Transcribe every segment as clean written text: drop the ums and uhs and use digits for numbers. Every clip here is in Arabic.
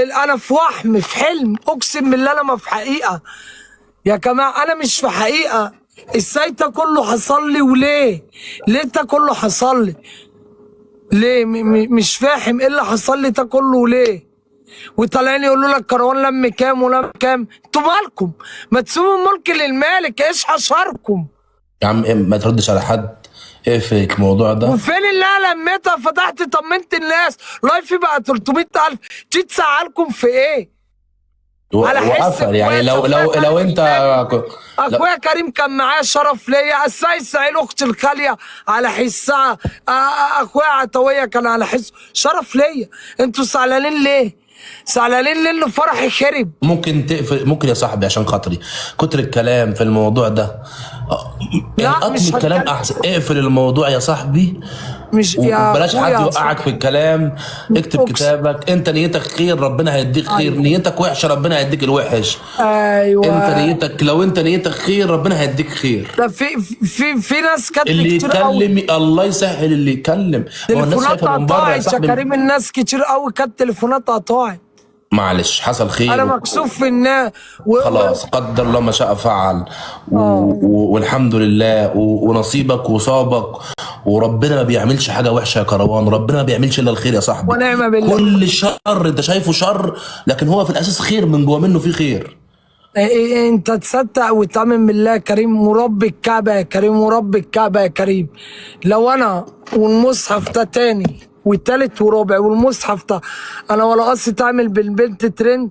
انا في وهم، في حلم، اقسم بالله انا ما في حقيقه يا جماعه، انا مش في حقيقه. ازاي ده كله حصل لي وليه؟ ليه ده كله حصل لي؟ ليه؟ مش فاهم ايه اللي حصل لي ده كله وليه؟ وطالعين يقولوا لك كروان لم كام ولم كام. انتوا مالكم؟ ما تسيبوا الملك للمالك، ايش حشركم؟ يا عم ما تردش على حد، اقفل الموضوع ده. وفين اللي انا لميتها؟ فتحت طمنت الناس، لايفي بقى 300,000، جيت سألكم في ايه؟ على حس وقفل يعني. لو انت اخويا كريم كان معايا، شرف ليا. السيد سعيد اختي الخاليه على حسها، اخويا عطويه كان على حس، شرف ليا. انتوا زعلانين ليه؟ زعلانين ليه اللي فرحي خرب؟ ممكن تقفل، ممكن يا صاحبي عشان خاطري كتر الكلام في الموضوع ده. يعني لا مش اطمن الكلام هتكلم. احسن، اقفل الموضوع يا صاحبي. مش يا وبلاش حد اخويا يوقعك في الكلام. اكتب كتابك، انت نيتك خير ربنا هيديك خير، أيوة. نيتك وحشه ربنا هيديك الوحش. ايوه انت نيتك، لو انت نيتك خير ربنا هيديك خير. ده في ناس كانت اللي كتير قوي. يتكلم الله يسهل اللي يتكلم. هو الناس تليفونات شايفه من بره يا قطعت يا صاحبي. كريم، الناس كتير قوي كانت تليفونات قطعت. معلش حصل خير. انا مكسوف في الناس خلاص قدر الله ما شاء فعل. والحمد لله ونصيبك وصابك. وربنا ما بيعملش حاجه وحشه يا كروان، ربنا ما بيعملش الا الخير يا صاحبي. ونعم بالله. كل شر انت شايفه شر، لكن هو في الاساس خير، من جوه منه في خير. انت تصدق وتؤمن بالله يا كريم، مربي الكعبه يا كريم، مربي الكعبه يا كريم. لو انا والمصحف ده تاني والتالت ورابع والمصحف ده، انا ولا قصدي تعمل بالبنت ترند،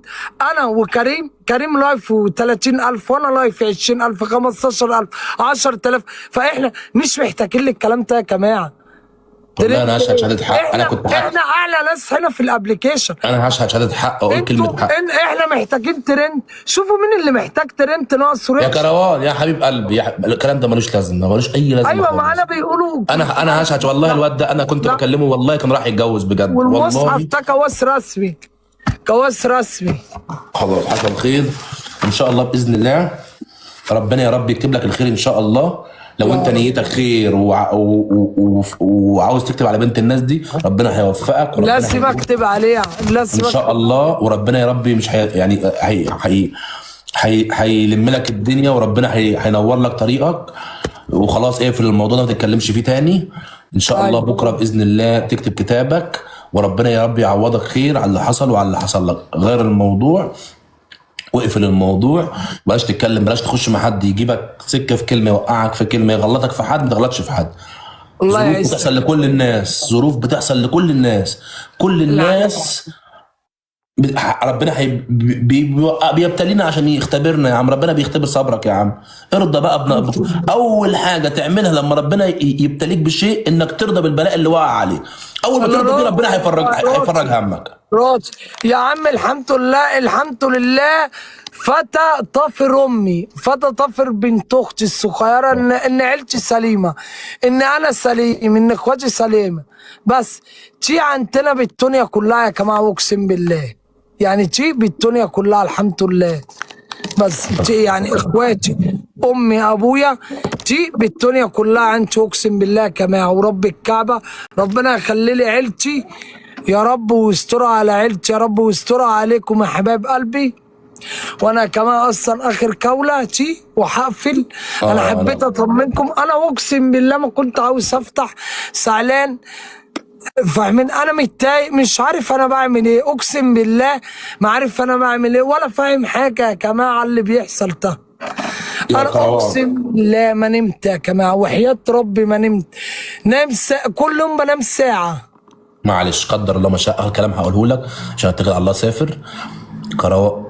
انا وكريم، كريم لايف و30,000 وانا لايف 20,000 15,000 10,000، فاحنا مش محتاجين للكلام ده يا جماعه. والله انا هشهد شهاده حق. انا كنت احنا اعلى ناس هنا في الابلكيشن. انا هشهد شهاده حق واقول كلمه حق. احنا محتاجين ترند. شوفوا مين اللي محتاج ترند ناقص يا كروان يا حبيب قلبي، الكلام ده ملوش لازمه، ملوش اي لازمه. ايوه معانا بيقولوا. انا هشهد والله الواد ده انا كنت بكلمه والله كان راح يتجوز بجد والمصحف والله. ده كواس رسمي، كواس رسمي. خلاص حصل خير ان شاء الله باذن الله. ربنا يا رب يكتب لك الخير ان شاء الله. لو انت نيتك خير وعاوز تكتب على بنت الناس دي، ربنا هيوفقك. لازم اكتب عليها، لازم ان شاء الله. وربنا يا رب مش يعني هيلم لك الدنيا، وربنا هينور لك طريقك. وخلاص اقفل الموضوع ده ما تتكلمش فيه تاني. ان شاء الله بكره باذن الله تكتب كتابك، وربنا يا رب يعوضك خير على اللي حصل وعلى اللي حصل لك. غير الموضوع واقفل الموضوع، بلاش تتكلم، بلاش تخش مع حد يجيبك سكه في كلمه، يوقعك في كلمه، يغلطك في حد، ما تغلطش في حد. ظروف بتحصل لكل الناس، ظروف بتحصل لكل الناس. كل الناس ربنا بيبتلينا عشان يختبرنا يا عم. ربنا بيختبر صبرك يا عم. ارضى بقى اول حاجه تعملها لما ربنا يبتليك بشيء انك ترضى بالبلاء اللي وقع عليه. اول ما ترضى بيه ربنا هيفرج همك. يا عم الحمد لله، الحمد لله. فتى طافر امي، فتى طافر بنت اختي الصغيره، ان عيلتي سليمه، ان انا سليم، ان اخواتي سليمه. بس تي عندنا بالدنيا كلها يا جماعه، اقسم بالله يعني تي بالدنيا كلها الحمد لله. بس تي يعني اخواتي، امي، ابويا، تي بالدنيا كلها عندي، اقسم بالله يا جماعه ورب الكعبه. ربنا يخلي لي عيلتي يا رب، ويسترها على عيلتي يا رب، ويسترها عليكم يا حبايب قلبي. وانا كمان اصلا اخر كوله تي وهقفل. انا حبيت اطمنكم. انا اقسم بالله ما كنت عاوز افتح، زعلان، فاهمين؟ انا متضايق، مش عارف انا بعمل ايه، اقسم بالله ما عارف انا بعمل ايه، ولا فاهم حاجه يا جماعه اللي بيحصل ده. انا اقسم بالله ما نمت يا جماعه، وحياه ربي ما نمت. نام كل يوم بنام ساعه. معلش قدر الله ما شاء. الكلام هقوله لك عشان اتكل على الله. سافر كروان،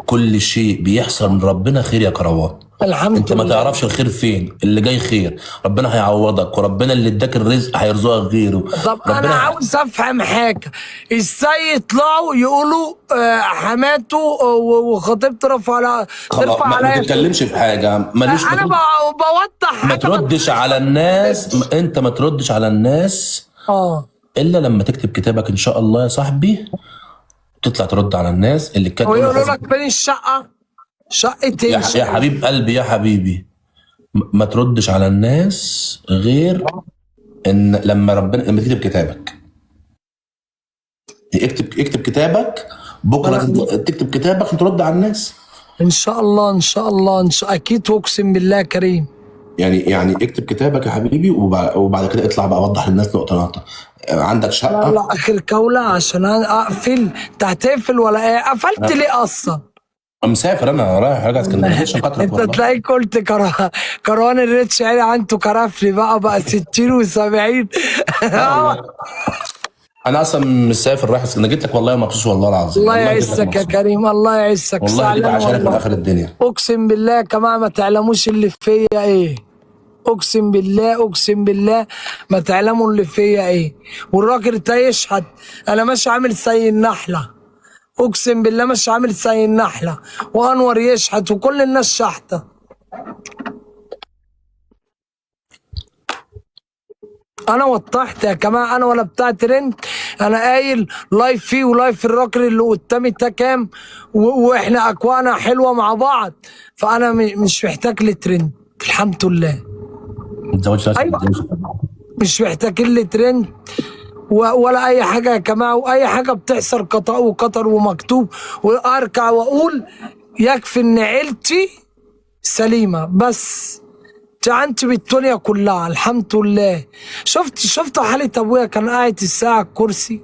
كل شيء بيحصل من ربنا خير يا كروان. الحمد انت ما لله. تعرفش الخير فين، اللي جاي خير. ربنا هيعوضك، وربنا اللي اداك الرزق هيرزقك غيره. طب انا عاوز افهم حاجه، ازاي يطلعوا يقولوا حماته وخطيبته رفع ما تتكلمش في حاجه مالوش. انا بوضح ما حاجه، تردش على الناس. انت ما تردش على الناس الا لما تكتب كتابك ان شاء الله يا صاحبي. تطلع ترد على الناس اللي كانت ويقولوا لك فين الشقه، شقه ايه؟ يا حبيب قلبي يا حبيبي، ما تردش على الناس غير ان لما تكتب كتابك. اكتب كتابك بكره انا لازم تكتب كتابك عشان ترد على الناس. ان شاء الله ان شاء الله ان شاء اكيد واقسم بالله يا كريم. يعني اكتب كتابك يا حبيبي، وبعد كده اطلع بقى وضح للناس نقطه نقطه. عندك لا شقه. لا اخر جولة عشان اقفل. انت هتقفل ولا ايه؟ قفلت ليه اصلا؟ مسافر، انا رايح راجع اسكندريه عشان خاطرك انت والله. تلاقيك قلت كروان الريتش عيني عنده كرفلي بقى 60 و70. لا والله، انا اصلا مسافر رايح اسكندريه، جيت لك والله مخصوص والله العظيم، الله والله جيت لك يعزك يا مخصوص. كريم، الله يعزك، والله جيت زعلان عشانك من والله. اخر الدنيا. اقسم بالله يا جماعه ما تعلموش اللي فيا ايه. اقسم بالله اقسم بالله ما تعلموا اللي فيا ايه. والراجل ده يشهد انا ماشي عامل زي النحله. اقسم بالله ماشي عامل زي النحله، وانور يشهد وكل الناس شحته. انا وضحت يا جماعه، انا ولا بتاع ترند. انا قايل لايف فيه ولايف الراجل اللي قدامي ده كام، واحنا اكوانا حلوه مع بعض. فانا مش محتاج لترند الحمد لله. ما تزودش نفسك، ما ايوه تزودش. مش محتاجين لترند ولا اي حاجه يا جماعه. واي حاجه بتحصل قطع وقطر ومكتوب، واركع واقول يكفي ان عيلتي سليمه بس. جعنت بالدنيا كلها الحمد لله. شفت حالة ابويا كان قاعد الساعة على الكرسي.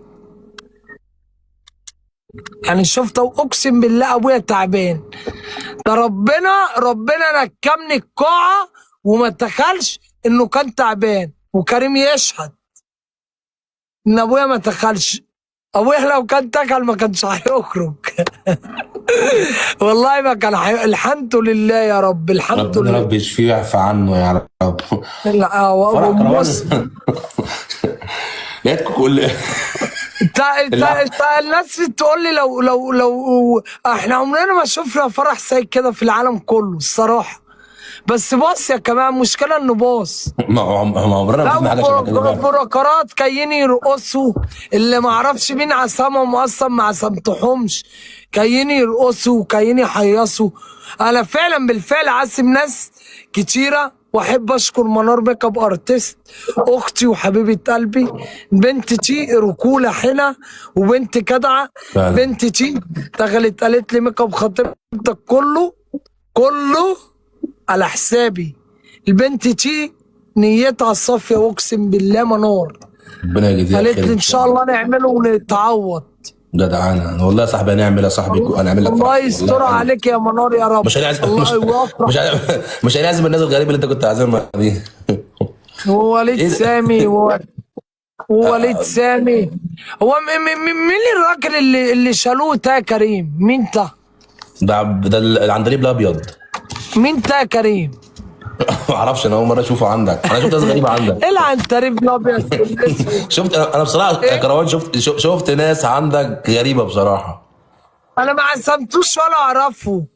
يعني شفت، اقسم بالله ابويا تعبان. ده ربنا نكمني القاعة وما تخلش انه كان تعبان. وكريم يشهد ان ابويا ما تخلش. ابويا لو كان تكل ما كانش هيخرج. والله ما كان الحمد لله يا رب، الحمد ربنا يا لله. رب يشفيه ويعفى عنه يا رب. فرح بص، كروان. لقيتكم كل انت الناس تقول لي لو احنا عمرنا ما شفنا فرح زي كده في العالم كله الصراحه. بس بص يا جماعه المشكله انه باص. ما عمرنا ما لا شفنا حاجه شبه كده بقى. بروكرات جايين يرقصوا، اللي ما اعرفش مين عصامهم اصلا ما عصمتهمش. جايين يرقصوا وجايين يحيصوا. انا فعلا بالفعل عازم ناس كتيره، واحب اشكر منار ميك اب ارتست اختي وحبيبه قلبي. بنت تي رجوله حنا وبنت جدعه. فعلا. بنت تي دخلت قالت لي ميك اب خطيبتك كله على حسابي. البنت تي نيتها الصافيه واقسم بالله منار. ربنا يجزيها قالت خير لي ان ان شاء شاء الله. الله نعمله ونتعوض. جدعانه والله يا صاحبي، هنعمل يا صاحبي، هنعمل لك الله فرح يستر والله حلو. عليك يا منار يا رب. مش هنعزم الله مش يوفقك. مش هنعزم الناس الغريبه اللي انت كنت عازمها دي. ووليد ايه سامي ووليد سامي. هو مين الراجل اللي شالوه ده يا كريم؟ مين ده؟ ده العندليب الابيض. مين ده يا كريم؟ ما اعرفش، انا اول مره اشوفه عندك، انا شفت ناس غريبه عندك. ايه العنتريب الابيض والاسود؟ شفت انا بصراحه يا ايه؟ كروان، شفت ناس عندك غريبه بصراحه. انا ما عزمتوش ولا اعرفه.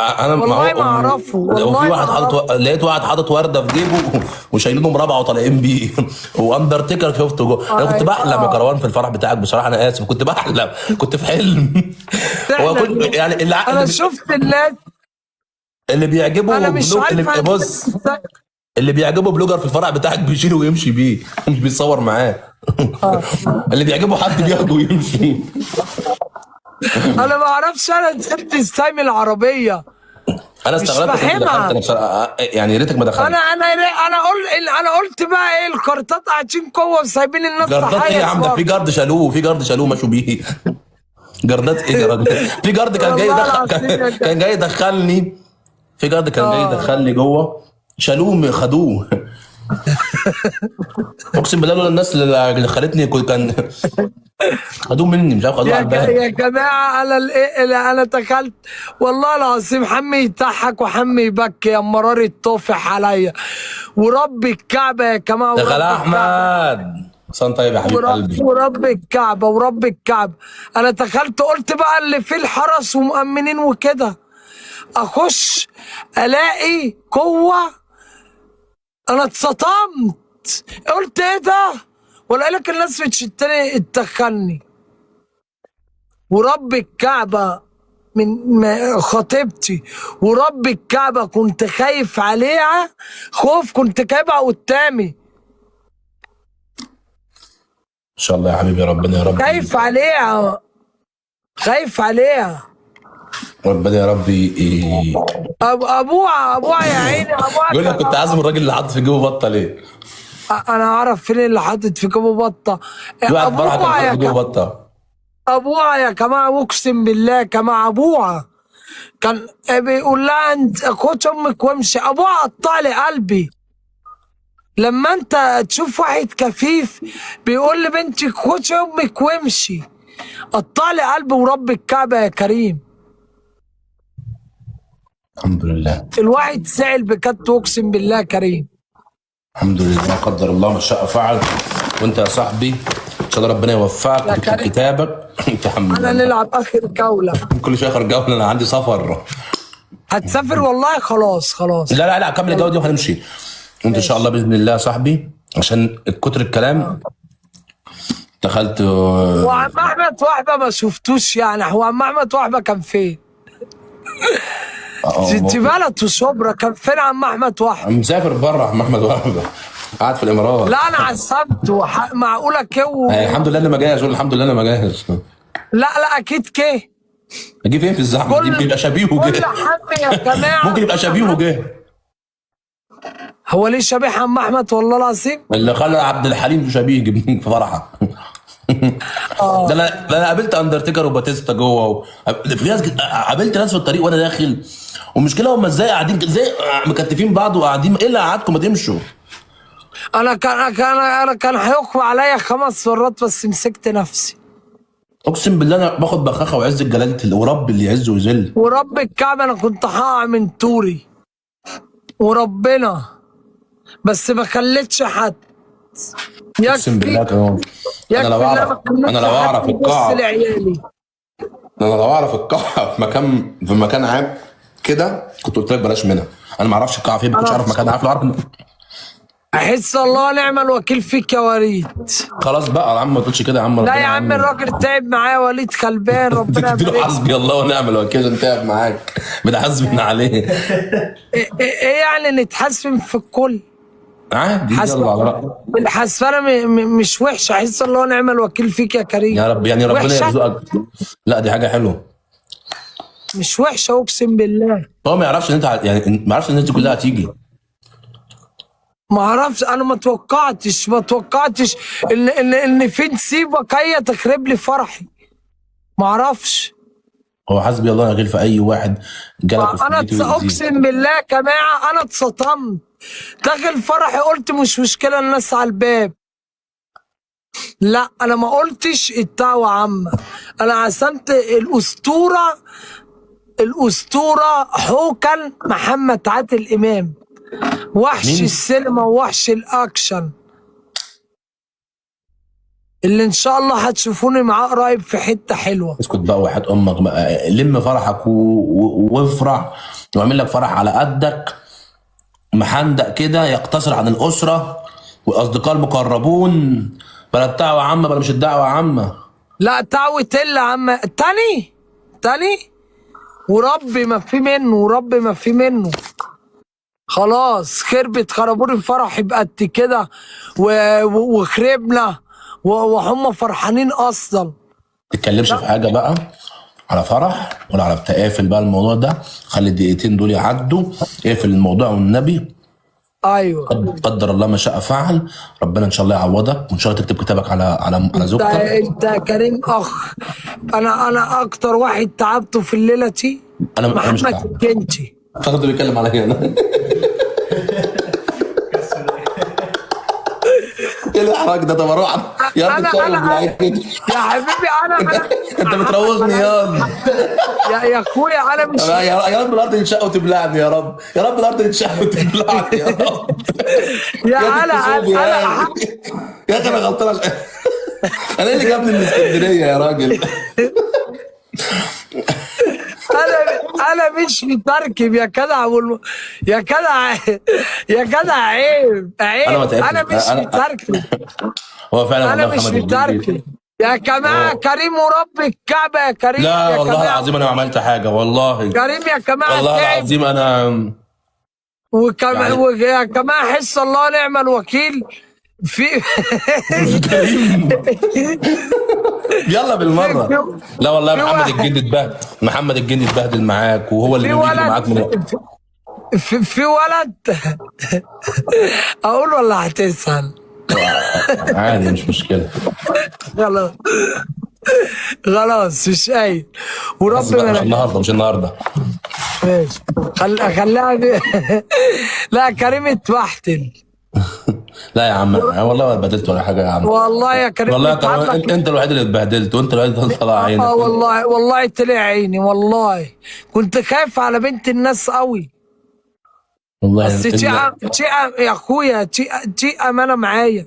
انا ما والله ما هو اعرفه، وفي والله ما واحد اعرفه. لقيت واحد حاطط ورده في جيبه وشايلينه مربع وطالعين بيه. واندرتيكر شفته جوه. انا كنت بحلم يا كروان في الفرح بتاعك بصراحه، انا اسف، كنت بحلم، كنت في حلم. هو احنا كنت يعني انا شفت الناس. اللي انا بيعجبه مش عارف بص، اللي بيعجبه بلوجر في الفرح بتاعك بيشيله ويمشي بيه، مش بيتصور معاه. اللي بيعجبه حد بياخده ويمشي. انا ما اعرفش، انا نسيت ازاي من العربيه. انا مش استغربت كنت دخلت، فاهمها. انا بصراحه يعني يا ريتك ما دخلت. انا قلت بقى ايه الكارتات قاعدين جوه وسايبين الناس جردات ايه يا تحيز عم؟ ده في بره. جارد شالوه، في جارد شالوه مشوا بيه. جردات ايه يا راجل؟ في جارد كان جاي والله يدخل، العظيم يا كان جاي يدخلني. في جارد كان جاي اه يدخلني جوه، شالوه خدوه. اقسم بالله لولا الناس اللي دخلتني كان خدوه مني، مش عارف خدوه على الباب. يا جماعه انا دخلت والله العظيم. حمي يضحك وحمي يبكي يا مرار الطافح عليا. ورب الكعبه يا جماعه، دخل ورب الكعبه. احمد صن طيب يا حبيب قلبي. ورب الكعبه ورب الكعبه. انا دخلت قلت بقى اللي فيه الحرس ومؤمنين وكده. اخش الاقي جوه. انا اتصدمت، قلت ايه ده؟ ولا لك الناس بتشتري تدخلني. ورب الكعبه من خطيبتي، ورب الكعبه كنت خايف عليها خوف، كنت جايبها قدامي. ان شاء الله يا حبيبي، ربنا يا رب. خايف عليها. خايف عليها. ربنا يا ربي ابوها يا عيني، ابوها يقول لك كان كنت عازم الراجل اللي حاطط في جيبه بطه ليه؟ انا اعرف فين اللي حاطط في جيبه بطه. في واحد فرحه كان ابوها حاطط يا في جيبه بطه. ابوها يا جماعه، اقسم بالله كما ابوها كان بيقول لها انت كوتش امك وامشي. ابوها قطع لي قلبي لما انت تشوف واحد كفيف بيقول لبنتي كوتش امك وامشي. قطع لي قلبي ورب الكعبه يا كريم. الحمد لله. الواحد زعل بجد اقسم بالله يا كريم. الحمد لله، قدر الله ما شاء فعل. وانت يا صاحبي ان شاء الله ربنا يوفقك يا وتكتب كريم. كتابك. تحمل انا نلعب اخر جوله. كل شويه اخر جوله، انا عندي سفر. هتسافر والله؟ خلاص. لا كمل الجوله دي وهنمشي. وانت ان شاء الله باذن الله يا صاحبي، عشان كتر الكلام دخلت. وعم احمد وحبه ما شفتوش يعني. هو عم احمد وحبه كان فين؟ زبالة وشبرا كان فين عم احمد وحبه؟ مسافر بره عم احمد وهبه، قاعد في الامارات. لا انا عصبته معقوله كو. الحمد لله انا ما جاهز، الحمد لله انا ما جاهز. لا اكيد كه. اجي فين في الزحمه دي؟ ممكن يبقى شبيه كل وجه. حد يا جماعه ممكن يبقى شبيه وجه. هو ليه شبيه عم احمد والله العظيم؟ اللي خلى عبد الحليم شبيه في فرحك. ده انا قابلت اندرتيكر وباتيستا جوه في ناس قابلت ناس في الطريق وانا داخل. والمشكله هم ازاي قاعدين ازاي مكتفين بعض وقاعدين. ايه اللي قعدكم ما تمشوا؟ انا كان هيقوى عليا 5 مرات بس مسكت نفسي. اقسم بالله انا باخد بخاخه وعز جلاله ورب اللي يعز ويذل. ورب الكعبه انا كنت هقع من طوري وربنا، بس ما خليتش حد. اقسم بالله كمان. انا لو اعرف القاعه، انا لو اعرف القاعه في مكان عام كده كنت قلت لك بلاش منها. انا ما اعرفش القاعه فين، ما كنتش اعرف مكان عام. لو اعرف احس الله ونعم الوكيل فيك يا وليد. خلاص بقى يا عم ما تقولش كده يا عم. لا يا عم الراجل تعب معايا وليد غلبان ربنا يبارك. حسبي الله ونعم الوكيل عشان تعب معاك بتحاسبنا عليه. ايه يعني نتحاسب في الكل عادي يلا على رأيك. الحسفره مش وحشه. احس الله ونعم الوكيل فيك يا كريم. يا رب يعني ربنا يرزقك. لا دي حاجه حلوه مش وحشه اقسم بالله. هو ما يعرفش ان انت يعني ما يعرفش ان الناس دي كلها هتيجي. ما اعرفش. انا ما توقعتش ان في نسيبه جايه تخرب لي فرحي. ما اعرفش. هو حسبي الله ونعم في اي واحد جالك. انا اقسم بالله يا جماعه انا اتصدمت. داخل فرحي قلت مش مشكله الناس على الباب. لا انا ما قلتش الدعوه عامه. انا عزمت الاسطوره حوكل محمد عادل امام، وحش مين؟ السينما ووحش الاكشن اللي ان شاء الله هتشوفوني معاه قريب في حته حلوه. اسكت بقى وحياة امك بقى. لم فرحك وافرح واعمل لك فرح على قدك محندق كده يقتصر عن الاسره والاصدقاء المقربون. بلا الدعوه عامه بلا مش الدعوه عامه. لا دعوه الا عم تاني وربي ما في منه. خلاص خربوني الفرح يبقى قد كده وخربنا وهم فرحانين اصلا. ما تتكلمش في حاجه بقى على فرح ولا على بتاع. اقفل بقى الموضوع ده، خلي الدقيقتين دول يعدوا. اقفل الموضوع والنبي. ايوه قدر الله ما شاء فعل. ربنا ان شاء الله يعوضك وان شاء الله تكتب كتابك على زوجتك. انت يا كريم اخ. انا اكتر واحد تعبته في الليله دي انا مش محمد الكنتي. فاخده بيتكلم عليا انا. ايه الاحراج ده؟ طب اروح يا رب يا حبيبي انا انت بتروغني يا اخويا انا مش يا رب الارض تنشق وتبلعني. يا رب الارض تنشق وتبلعني يا رب. انا يا اخي انا غلطان. انا ايه اللي جابني من اسكندريه يا راجل؟ انا مش متركب يا جدع يا جدع عيب. انا مش متركب. هو فعلا انا مش متركب يا جماعه. كريم ورب الكعبه يا كريم. لا يا والله العظيم انا ما عملت حاجه والله. كريم يا جماعه والله العظيم انا يا جماعه حس الله ونعم الوكيل في كريم. يلا في بالمره. في لا والله في محمد واحد الجندي اتبهدل، محمد الجندي اتبهدل معاك، وهو اللي في بيجري ولد معاك من في ولد اقول ولا هتسأل؟ عادي مش مشكله. خلاص خلاص مش قايل بس ورب بقى ما مش انا النهارده، مش النهارده. ماشي. خليها لا كريم اتبحتل. لا يا عم والله ما اتبهدلت ولا حاجه يا عم. والله يا كريم والله اتعب انت لك. انت الوحيد اللي اتبهدلت، وانت الوحيد اللي طلع عينك. والله والله طلع عيني والله. كنت خايف على بنت الناس قوي. والله بس شيء يا اخويا شيء امانه معايا.